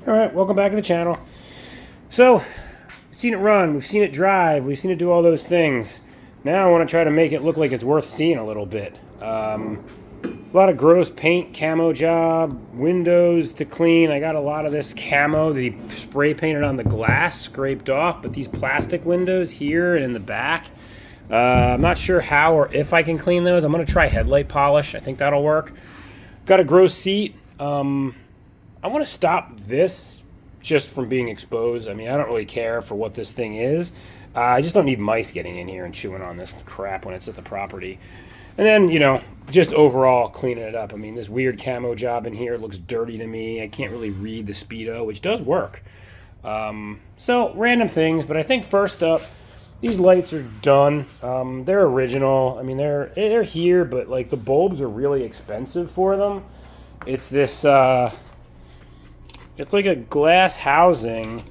Alright, welcome back to the channel. So, we've seen it run, we've seen it drive, we've seen it do all those things. Now I want to try to make it look like it's worth seeing a little bit. A lot of gross paint, camo job, windows to clean. I got a lot of this camo that he spray painted on the glass, scraped off, but these plastic windows here and in the back, I'm not sure how or if I can clean those. I'm going to try headlight polish. I think that'll work. Got a gross seat. I want to stop this just from being exposed. I mean, I don't really care for what this thing is. I just don't need mice getting in here and chewing on this crap when it's at the property. And then, you know, just overall cleaning it up. I mean, this weird camo job in here looks dirty to me. I can't really read the speedo, which does work. So, random things. But I think first up, these lights are done. They're original. I mean, they're here, but, like, the bulbs are really expensive for them. It's this... it's like a glass housing,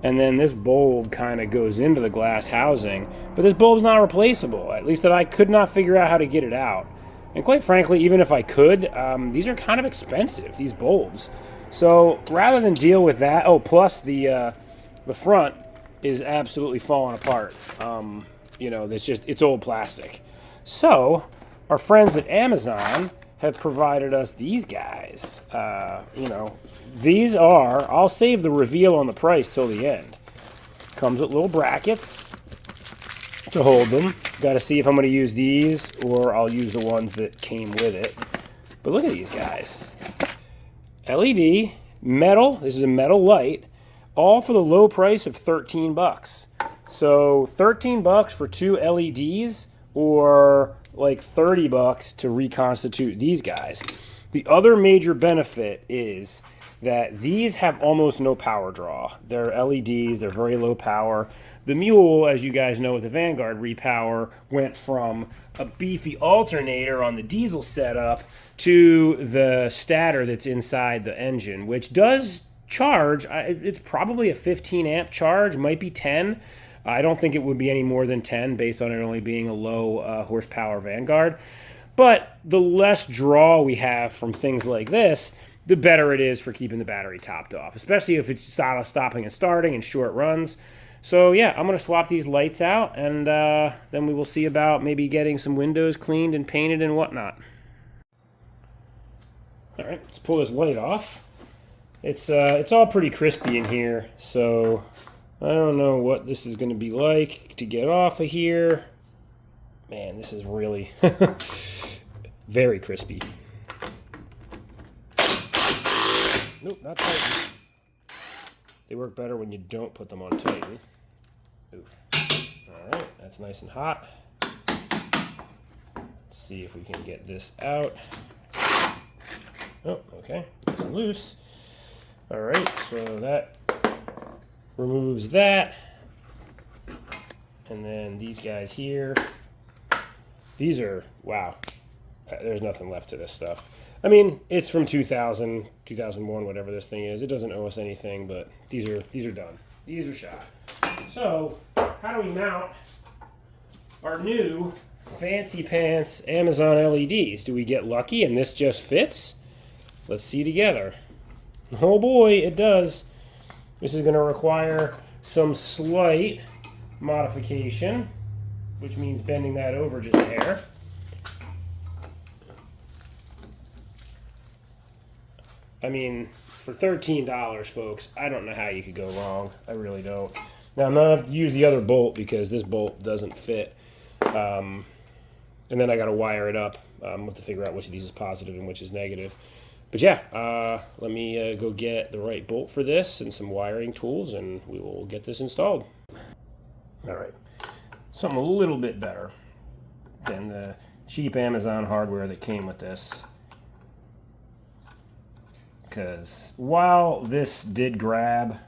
and then this bulb kind of goes into the glass housing. But this bulb's not replaceable, at least that I could not figure out how to get it out. And quite frankly, even if I could, these are kind of expensive, these bulbs. So rather than deal with that, oh, plus the front is absolutely falling apart. You know, it's old plastic. So our friends at Amazon have provided us these guys. You know, these are, I'll save the reveal on the price till the end. Comes with little brackets to hold them. Got to see if I'm going to use these or I'll use the ones that came with it. But look at these guys. LED, metal, this is a metal light, all for the low price of 13 bucks. So 13 bucks for two LEDs or like 30 bucks to reconstitute these guys. The other major benefit is that these have almost no power draw. They're LEDs, they're very low power. The Mule, as you guys know with the Vanguard Re-Power, went from a beefy alternator on the diesel setup to the stator that's inside the engine, which does charge. It's probably a 15 amp charge, might be 10. I don't think it would be any more than 10 based on it only being a low horsepower Vanguard. But the less draw we have from things like this, the better it is for keeping the battery topped off, especially if it's stopping and starting in short runs. So yeah, I'm going to swap these lights out, and then we will see about maybe getting some windows cleaned and painted and whatnot. All right, let's pull this light off. It's all pretty crispy in here, so I don't know what this is going to be like to get off of here. Man, this is really very crispy. Nope, not Titan. They work better when you don't put them on Titan. Oof. Alright, that's nice and hot. Let's see if we can get this out. Oh, okay, nice and loose. Alright, so that removes that. And then these guys here. These are, wow, there's nothing left to this stuff. I mean, it's from 2000, 2001, whatever this thing is. It doesn't owe us anything, but these are done. These are shot. So, how do we mount our new fancy pants Amazon LEDs? Do we get lucky and this just fits? Let's see together. Oh boy, it does. This is going to require some slight modification, which means bending that over just a hair. I mean, for $13, folks, I don't know how you could go wrong. I really don't. Now, I'm not going to have to use the other bolt because this bolt doesn't fit. And then I got to wire it up. We'll have to figure out which of these is positive and which is negative. But yeah, let me go get the right bolt for this and some wiring tools, and we will get this installed. All right. Something a little bit better than the cheap Amazon hardware that came with this. Because while this did grab,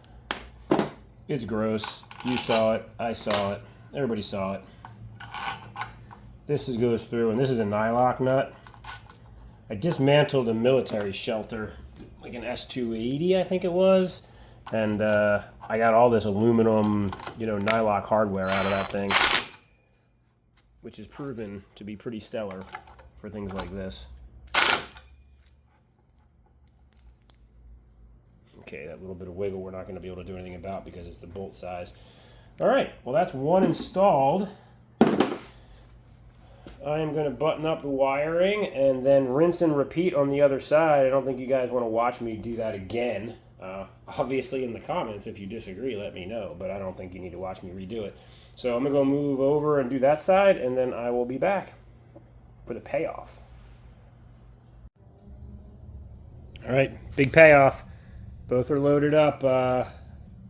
it's gross. You saw it, I saw it, everybody saw it. This goes through, and this is a nylock nut. I dismantled a military shelter, like an S280, I think it was, and I got all this aluminum, you know, nylock hardware out of that thing, which is proven to be pretty stellar for things like this. Okay, that little bit of wiggle we're not going to be able to do anything about because it's the bolt size. All right, well, that's one installed. I am going to button up the wiring and then rinse and repeat on the other side. I don't think you guys want to watch me do that again. Obviously, in the comments, if you disagree, let me know, but I don't think you need to watch me redo it. So I'm going to go move over and do that side, and then I will be back for the payoff. All right, big payoff. Both are loaded up. I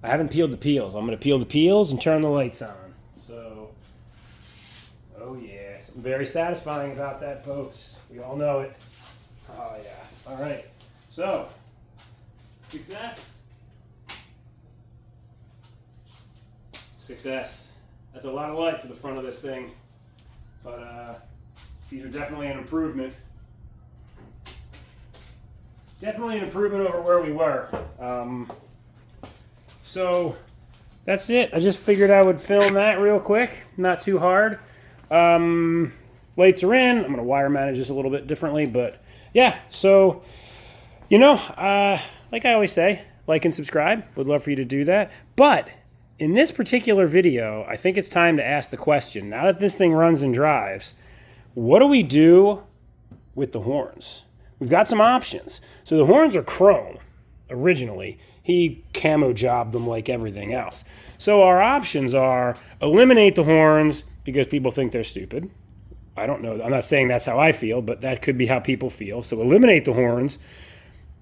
haven't peeled the peels. I'm going to peel the peels and turn the lights on. So, oh yeah, something very satisfying about that, folks. We all know it. Oh yeah. All right. So, success. Success. That's a lot of light for the front of this thing, but these are definitely an improvement. Definitely an improvement over where we were. So that's it. I just figured I would film that real quick. Not too hard. Lights are in. I'm going to wire manage this a little bit differently. But yeah, so, you know, like I always say, like and subscribe. Would love for you to do that. But in this particular video, I think it's time to ask the question. Now that this thing runs and drives, what do we do with the horns? We've got some options. So the horns are chrome originally. He camo jobbed them like everything else. So our options are eliminate the horns because people think they're stupid. I don't know. I'm not saying that's how I feel, but that could be how people feel. So eliminate the horns,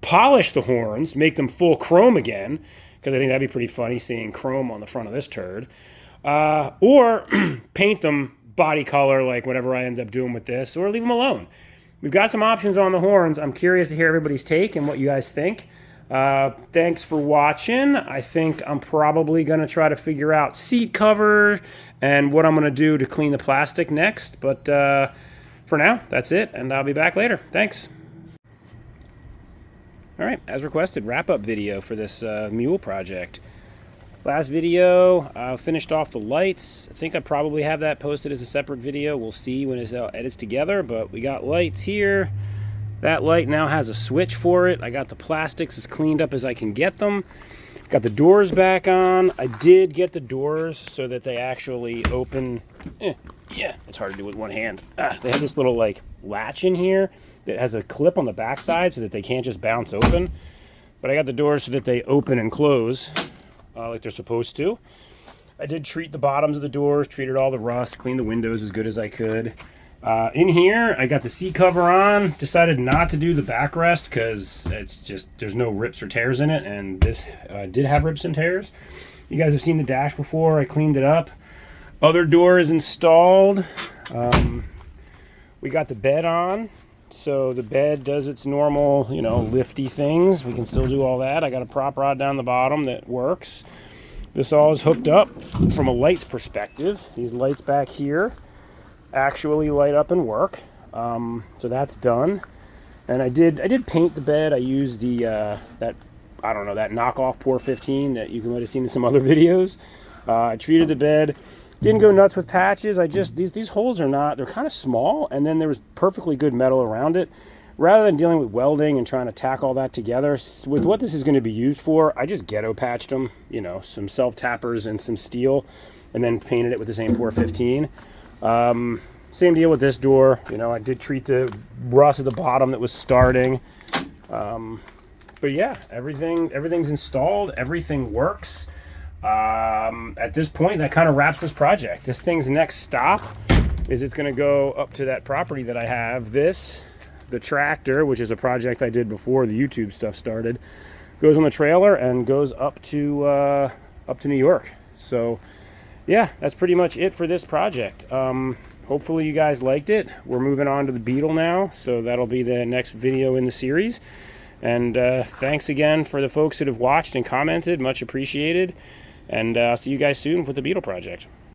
polish the horns, make them full chrome again, because I think that'd be pretty funny seeing chrome on the front of this turd. Or paint them body color like whatever I end up doing with this, or leave them alone. We've got some options on the horns. I'm curious to hear everybody's take and what you guys think. Thanks for watching. I think I'm probably going to try to figure out seat cover and what I'm going to do to clean the plastic next. But for now, that's it, and I'll be back later. Thanks. All right, as requested, wrap-up video for this Mule project. Last video, I finished off the lights. I think I probably have that posted as a separate video. We'll see when it edits together, but we got lights here. That light now has a switch for it. I got the plastics as cleaned up as I can get them. Got the doors back on. I did get the doors so that they actually open. Yeah, it's hard to do with one hand. They have this little like latch in here that has a clip on the backside so that they can't just bounce open. But I got the doors so that they open and close. Like they're supposed to. I did treat the bottoms of the doors, treated all the rust, cleaned the windows as good as I could. In here, I got the seat cover on. Decided not to do the backrest because it's just, there's no rips or tears in it, and this did have rips and tears. You guys have seen the dash before. I cleaned it up. Other door is installed. We got the bed on. So the bed does its normal, you know, lifty things. We can still do all that. I got a prop rod down the bottom that works. This all is hooked up from a lights perspective. These lights back here actually light up and work. So that's done. And I did paint the bed. I used the that knockoff Pour 15 that you might have seen in some other videos. I treated the bed. Didn't go nuts with patches. I just, these holes are not, they're kind of small, and then there was perfectly good metal around it. Rather than dealing with welding and trying to tack all that together, with what this is going to be used for, I just ghetto patched them, you know, some self-tappers and some steel, and then painted it with the same Pour 15. Same deal with this door. You know, I did treat the rust at the bottom that was starting. But yeah, everything's installed. Everything works. At this point, that kind of wraps this project. This thing's next stop is it's going to go up to that property that I have. The tractor, which is a project I did before the YouTube stuff started, goes on the trailer and goes up to New York. So yeah, that's pretty much it for this project. Hopefully you guys liked it. We're moving on to the Beetle now, so that'll be the next video in the series. And thanks again for the folks that have watched and commented. Much appreciated. And I'll see you guys soon with the Beetle project.